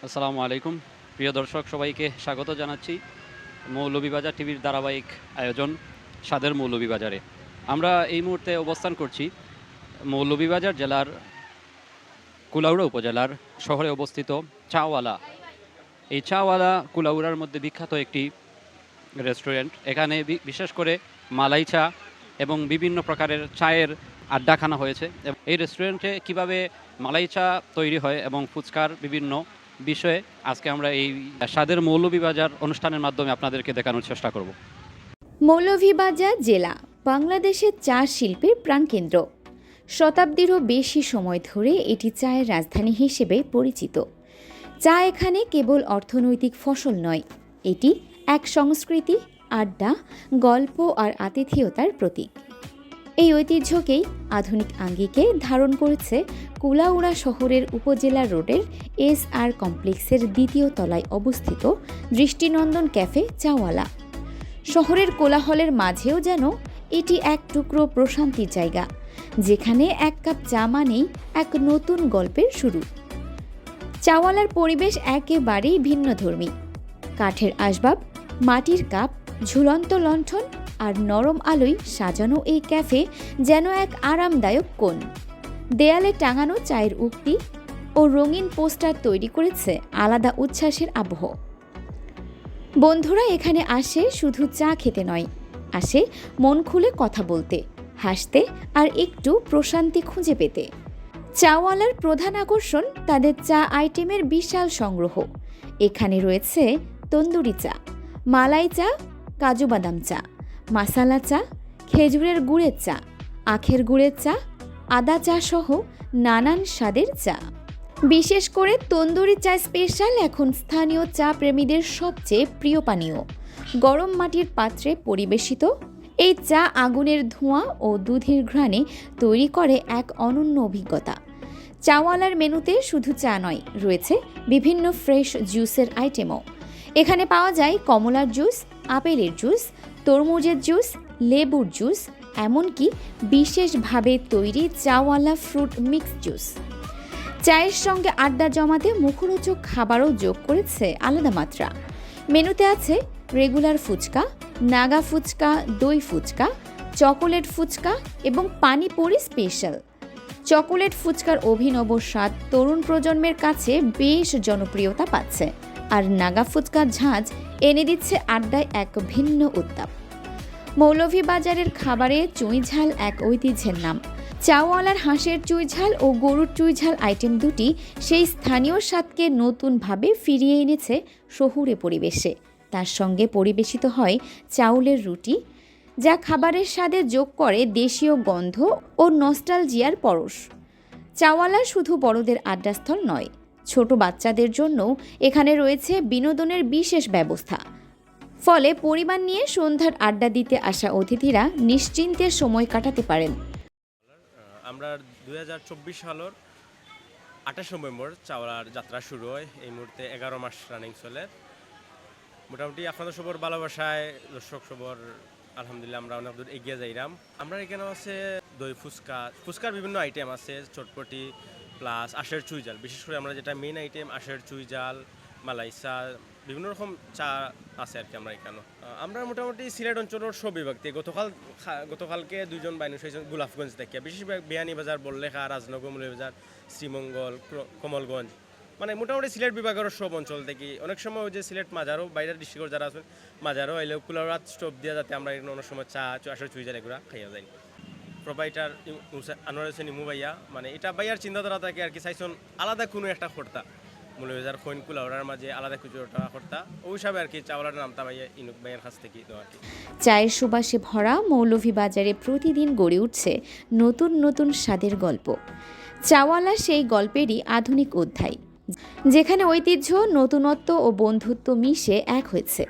আসসালামু আলাইকুম। প্রিয় দর্শক সবাইকে স্বাগত জানাচ্ছি মৌলভীবাজার টিভির ধারাবাহিক আয়োজন স্বাদের মৌলভীবাজারে। আমরা এই মুহূর্তে অবস্থান করছি মৌলভীবাজার জেলার কুলাউড়া উপজেলার শহরে অবস্থিত চাওয়ালা। এই চাওয়ালা কুলাউড়ার মধ্যে বিখ্যাত একটি রেস্টুরেন্ট। এখানে বিশেষ করে মালাই চা এবং বিভিন্ন প্রকারের চায়ের আড্ডাখানা হয়েছে। এই রেস্টুরেন্টে কিভাবে মালাই চা তৈরি হয় এবং ফুচকার বিভিন্ন বিষয়ে আজকে আমরা এই স্বাদের মৌলভীবাজার অনুষ্ঠানের মাধ্যমে আপনাদেরকে দেখানোর চেষ্টা করব। মৌলভীবাজার জেলা বাংলাদেশের চা শিল্পের প্রাণকেন্দ্র। শতাব্দীরও বেশি সময় ধরে এটি চায়ের রাজধানী হিসেবে পরিচিত। চা এখানে কেবল অর্থনৈতিক ফসল নয়, এটি এক সংস্কৃতি, আড্ডা, গল্প আর আতিথেয়তার প্রতীক। এই ঐতিহ্যকেই আধুনিক আঙ্গিকে ধারণ করেছে কুলাউড়া শহরের উপজেলা রোডের SR কমপ্লেক্সের দ্বিতীয় তলায় অবস্থিত দৃষ্টিনন্দন ক্যাফে চাওয়ালা। শহরের কোলাহলের মাঝেও যেন এটি এক টুকরো প্রশান্তির জায়গা, যেখানে এক কাপ চা মানেই এক নতুন গল্পের শুরু। চাওয়ালার পরিবেশ একেবারেই ভিন্নধর্মী। কাঠের আসবাব, মাটির কাপ, ঝুলন্ত লণ্ঠন আর নরম আলোয় সাজানো এই ক্যাফে যেন এক আরামদায়ক কোণ। দেয়ালে টাঙানো চায়ের উক্তি ও রঙিন পোস্টার তৈরি করেছে আলাদা উচ্ছ্বাসের আবহ। বন্ধুরা এখানে আসে শুধু চা খেতে নয়, আসে মন খুলে কথা বলতে, হাসতে আর একটু প্রশান্তি খুঁজে পেতে। চাওয়ালার প্রধান আকর্ষণ তাদের চা আইটেমের বিশাল সংগ্রহ। এখানে রয়েছে তন্দুরি চা, মালাই চা, কাজু বাদাম চা, মাসালা চা, খেজুরের গুড়ের চা, আখের গুড়ের চা, আদা চা সহ নানান স্বাদের চা। বিশেষ করে তন্দুরি চা স্পেশাল এখন স্থানীয় চা প্রেমীদের সবচেয়ে প্রিয় পানীয়। গরম মাটির পাত্রে পরিবেশিত এই চা আগুনের ধোঁয়া ও দুধের ঘ্রাণে তৈরি করে এক অনন্য অভিজ্ঞতা। চাওয়ালার মেনুতে শুধু চা নয়, রয়েছে বিভিন্ন ফ্রেশ জুসের আইটেমও। এখানে পাওয়া যায় কমলার জুস, আপেলের জুস, তরমুজের জুস, লেবুর জুস, এমনকি বিশেষভাবে তৈরি চাওয়ালা ফ্রুট মিক্স জুস। চায়ের সঙ্গে আড্ডা জমাতে মুখরোচক খাবারও যোগ করেছে আলাদা মাত্রা। মেনুতে আছে রেগুলার ফুচকা, নাগা ফুচকা, দই ফুচকা, চকোলেট ফুচকা এবং পানিপুরি স্পেশাল। চকোলেট ফুচকার অভিনব স্বাদ তরুণ প্রজন্মের কাছে বেশ জনপ্রিয়তা পাচ্ছে, আর নাগা ফুচকার ঝাঁজ এনে দিচ্ছে আড্ডায় এক ভিন্ন উত্তাপ। মৌলভীবাজারের খাবারে চুইঝাল এক ঐতিহ্যের নাম। চাওয়ালার হাঁসের চুইঝাল ও গরুর চুইঝাল আইটেম দুটি সেই স্থানীয় স্বাদকে নতুনভাবে ফিরিয়ে এনেছে শহুরে পরিবেশে। তার সঙ্গে পরিবেশিত হয় চাউলের রুটি, যা খাবারের স্বাদে যোগ করে দেশীয় গন্ধ ও নস্টালজিয়ার পরশ। চাওয়ালা শুধু বড়দের আড্ডাস্থল নয়, ছোট বাচ্চাদের জন্যও এখানে রয়েছে বিনোদনের বিশেষ ব্যবস্থা। ফলে পরিবার নিয়ে সন্ধ্যার আড্ডা দিতে আসা অতিথিরা নিশ্চিন্তে সময় কাটাতে পারেন। আমরা 2024 সালের 28 নভেম্বর চাওয়ালার যাত্রা শুরু হয়। এই মুহূর্তে 11 মাস রানিং চলে। মোটামুটি আপনাদের সবর ভালোবাসায় দর্শক সবর আলহামদুলিল্লাহ আমরা অনেক দূর এগিয়ে যাইলাম। আমরা এখানে আছে দই ফুচকা, ফুচকার বিভিন্ন আইটেম আছে, চটপটি প্লাস আশের চুইজাল। বিশেষ করে আমরা যেটা মেইন আইটেম আশের চুইজাল, মালাই চা, বিভিন্ন রকম চা আছে আর কি। আমরা মোটামুটি সিলেট অঞ্চলের সব বিভাগতে গতকালকে দুইজন বাইনু সাইজন গোলাপগঞ্জ থেকে, বিশেষভাবে বিয়ানীবাজার, বল্লেখা, রাজনগর, মৌলভীবাজার, শ্রীমঙ্গল, কমলগঞ্জ, মানে মোটামুটি সিলেট বিভাগের সব অঞ্চল থেকে। অনেক সময় ওই যে সিলেট মাজারও বাইরের ডিস্ট্রিক্টের যারা আছেন মাজারও এলেও কুলারাত স্টোভ দিয়ে যাতে আমরা এখানে অনেক সময় চা আশের চুইজাল এগুলো খাইয়া যাই। প্রোভাইডার আনোয়ার হোসেন ইমু ভাইয়া, মানে এটা ভাইয়ার চিন্তাধারা থাকে আর কি, চাইছেন আলাদা কোনো একটা কর্তা মৌলভীবাজার খৈন কুলাউড়ার মাঝে আলাদা কিছু একটা কর্তা, ওই হিসাবে আর কি চাওয়ালার নামটা ভাইয়া ইনুক ভাইয়ের কাছ থেকে আর কি। চায়ের সুবাসে ভরা মৌলভীবাজারে প্রতিদিন গড়ে উঠছে নতুন নতুন স্বাদের গল্প। চাওয়ালা সেই গল্পেরই আধুনিক অধ্যায়, যেখানে ঐতিহ্য, নতুনত্ব ও বন্ধুত্ব মিশে এক হয়েছে।